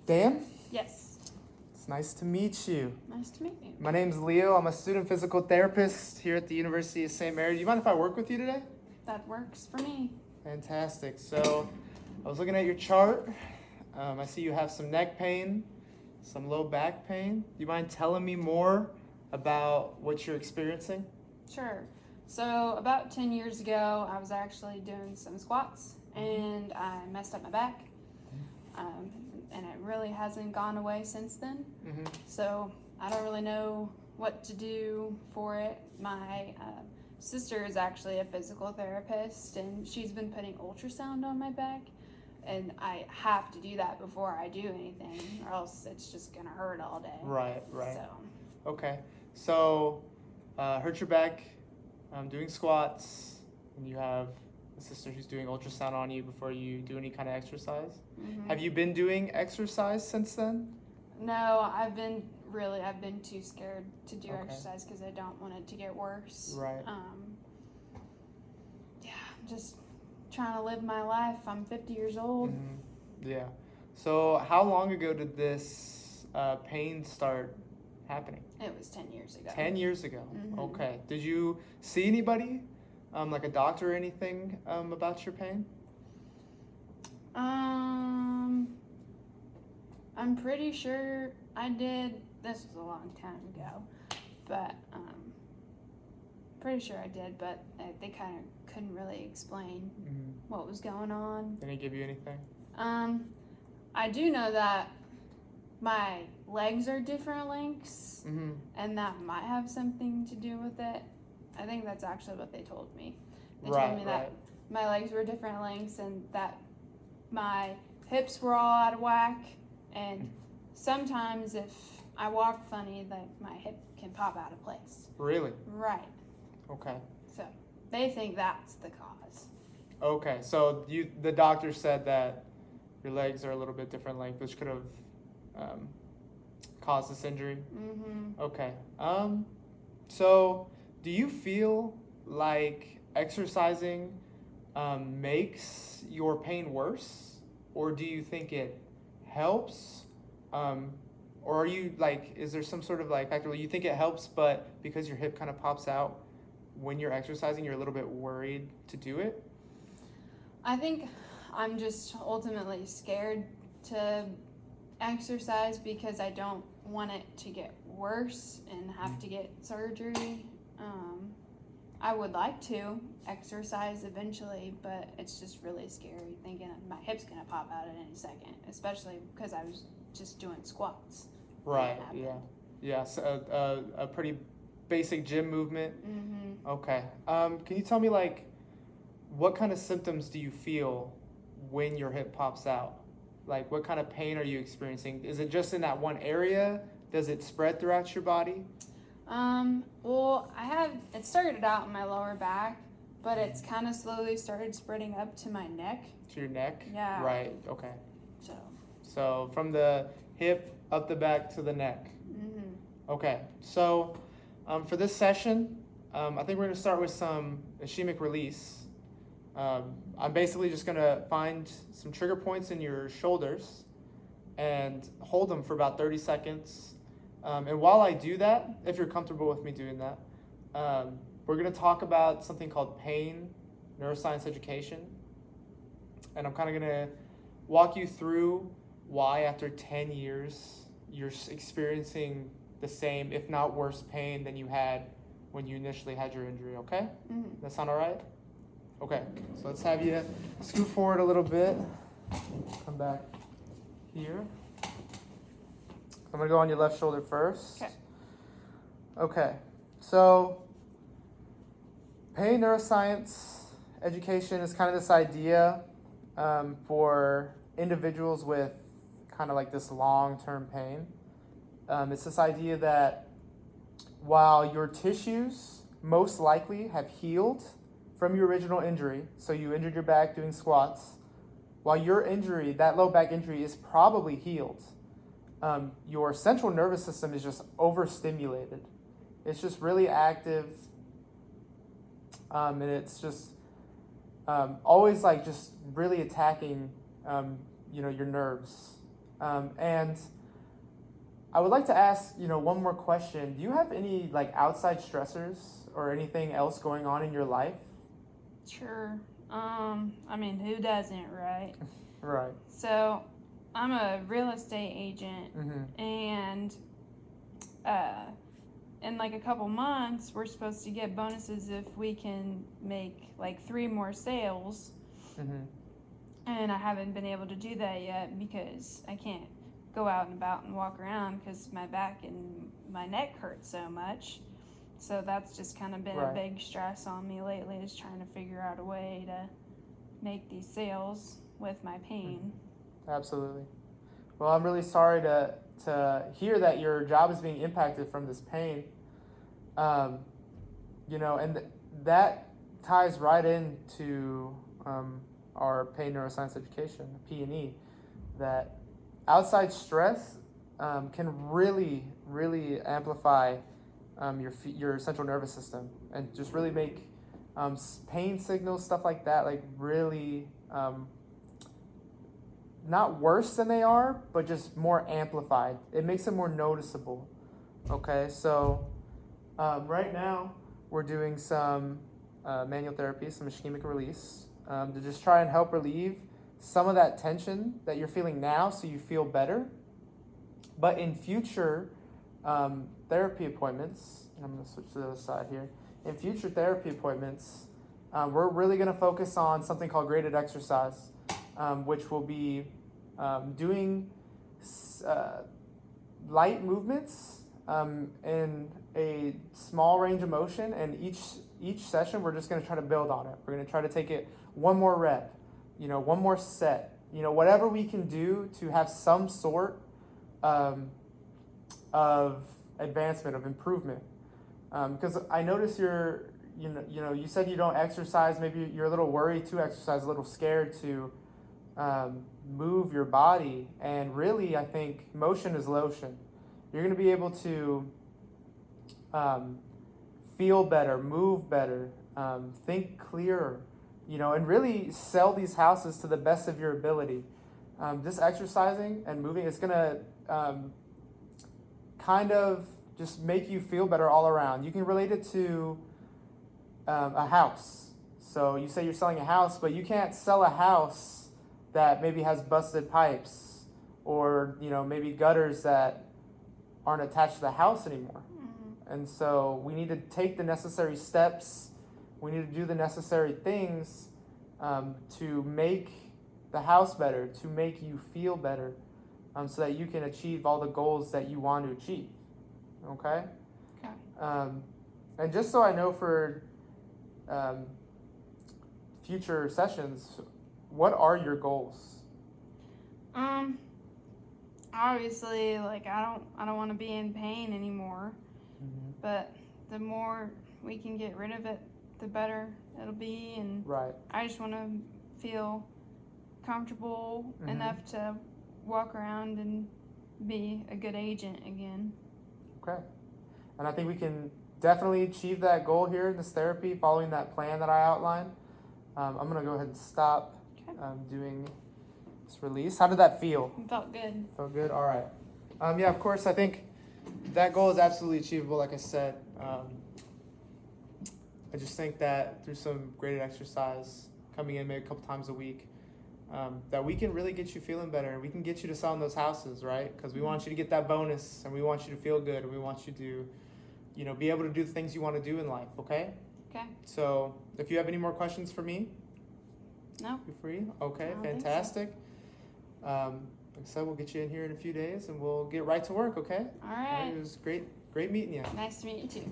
Dan? Yes. It's nice to meet you. Nice to meet you. My name's Leo. I'm a student physical therapist here at the University of St. Mary. Do you mind if I work with you today? That works for me. Fantastic. So I was looking at your chart. I see you have some neck pain, some low back pain. Do you mind telling me more about what you're experiencing? Sure. So about 10 years ago, I was actually doing some squats and I messed up my back. And it really hasn't gone away since then. Mm-hmm. So I don't really know what to do for it. My sister is actually a physical therapist and she's been putting ultrasound on my back. And I have to do that before I do anything or else it's just going to hurt all day. Right. So. Okay. So, hurt your back doing squats, and you have a sister who's doing ultrasound on you before you do any kind of exercise. Mm-hmm. Have you been doing exercise since then? No, I've been too scared to do Okay. exercise because I don't want it to get worse. Right. Yeah, I'm just trying to live my life. I'm 50 years old. Mm-hmm. Yeah. So how long ago did this pain start happening? It was 10 years ago. 10 years ago. Mm-hmm. Okay. Did you see anybody, like a doctor or anything, about your pain? I'm pretty sure I did. This was a long time ago, but pretty sure I did. But they kind of couldn't really explain what was going on. Did they give you anything? I do know that my legs are different lengths, and that might have something to do with it. I think that's actually what they told me. They told me that my legs were different lengths and that my hips were all out of whack. And sometimes if I walk funny, like my hip can pop out of place. Really? Right. Okay. So they think that's the cause. Okay. So the doctor said that your legs are a little bit different length, which could have caused this injury. Mm-hmm. Okay. So do you feel like exercising makes your pain worse, or do you think it helps? Or are you like, is there some sort of like factor where you think it helps, but because your hip kind of pops out when you're exercising, you're a little bit worried to do it? I think I'm just ultimately scared to exercise because I don't want it to get worse and have to get surgery. I would like to exercise eventually, but it's just really scary thinking my hip's gonna pop out at any second, especially because I was just doing squats. Right. Yeah. So a pretty basic gym movement. Mm-hmm. Okay. Can you tell me, like, what kind of symptoms do you feel when your hip pops out? Like, what kind of pain are you experiencing? Is it just in that one area? Does it spread throughout your body? Well, it started out in my lower back, but it's kind of slowly started spreading up to my neck. To your neck? Yeah. Right. Okay. So. So from the hip up the back to the neck. Mm-hmm. Okay. So for this session, I think we're going to start with some ischemic release. I'm basically just going to find some trigger points in your shoulders and hold them for about 30 seconds. And while I do that, if you're comfortable with me doing that, we're going to talk about something called pain neuroscience education. And I'm kind of going to walk you through why after 10 years you're experiencing the same, if not worse, pain than you had when you initially had your injury, okay? Mm-hmm. That sound all right? Okay, so let's have you scoot forward a little bit. Come back here. I'm going to go on your left shoulder first. Okay, so pain neuroscience education is kind of this idea for individuals with kind of like this long-term pain. It's this idea that while your tissues most likely have healed from your original injury, so you injured your back doing squats, while your injury, that low back injury, is probably healed, your central nervous system is just overstimulated. It's just really active, and it's just always like just really attacking, your nerves. And I would like to ask, one more question. Do you have any like outside stressors or anything else going on in your life? Sure. I mean, who doesn't, right? Right. So, I'm a real estate agent, and in like a couple months, we're supposed to get bonuses if we can make like 3 more sales. And I haven't been able to do that yet because I can't go out and about and walk around because my back and my neck hurt so much. So that's just kind of been a big stress on me lately, is trying to figure out a way to make these sales with my pain. Absolutely. Well, I'm really sorry to hear that your job is being impacted from this pain. And that ties right into our pain neuroscience education, PNE, that outside stress can really, really amplify your central nervous system and just really make pain signals, stuff like that, like really not worse than they are, but just more amplified. It makes it more noticeable. Okay, so right now we're doing some manual therapy, some ischemic release, to just try and help relieve some of that tension that you're feeling now so you feel better. But in future therapy appointments, and I'm going to switch to the other side here. In future therapy appointments, we're really going to focus on something called graded exercise, which will be doing light movements in a small range of motion, and each session we're just going to try to build on it. We're going to try to take it one more rep, one more set, whatever we can do to have some sort of advancement, of improvement. Because I notice you said you don't exercise. Maybe you're a little worried to exercise, a little scared to move your body. And really, I think motion is lotion. You're going to be able to feel better, move better, think clearer, and really sell these houses to the best of your ability. Just exercising and moving is going to kind of just make you feel better all around. You can relate it to a house. So you say you're selling a house, but you can't sell a house that maybe has busted pipes or maybe gutters that aren't attached to the house anymore. And so we need to take the necessary steps. We need to do the necessary things to make the house better, to make you feel better, so that you can achieve all the goals that you want to achieve. Okay? And just so I know for future sessions, what are your goals? Obviously, like I don't want to be in pain anymore. But the more we can get rid of it, the better it'll be. And I just want to feel comfortable enough to walk around and be a good agent again. Okay. And I think we can definitely achieve that goal here in this therapy, following that plan that I outlined. I'm going to go ahead and stop doing this release. How did that feel? It felt good. Felt good? All right. Yeah, of course, I think that goal is absolutely achievable, like I said. I just think that through some graded exercise, coming in maybe a couple times a week, that we can really get you feeling better, and we can get you to selling those houses, right? Because we want you to get that bonus, and we want you to feel good, and we want you to, be able to do the things you want to do in life, okay? Okay. So if you have any more questions for me, no. You're free? Okay, fantastic. Like I said, we'll get you in here in a few days, and we'll get right to work, okay? All right. It was great meeting you. Nice to meet you too.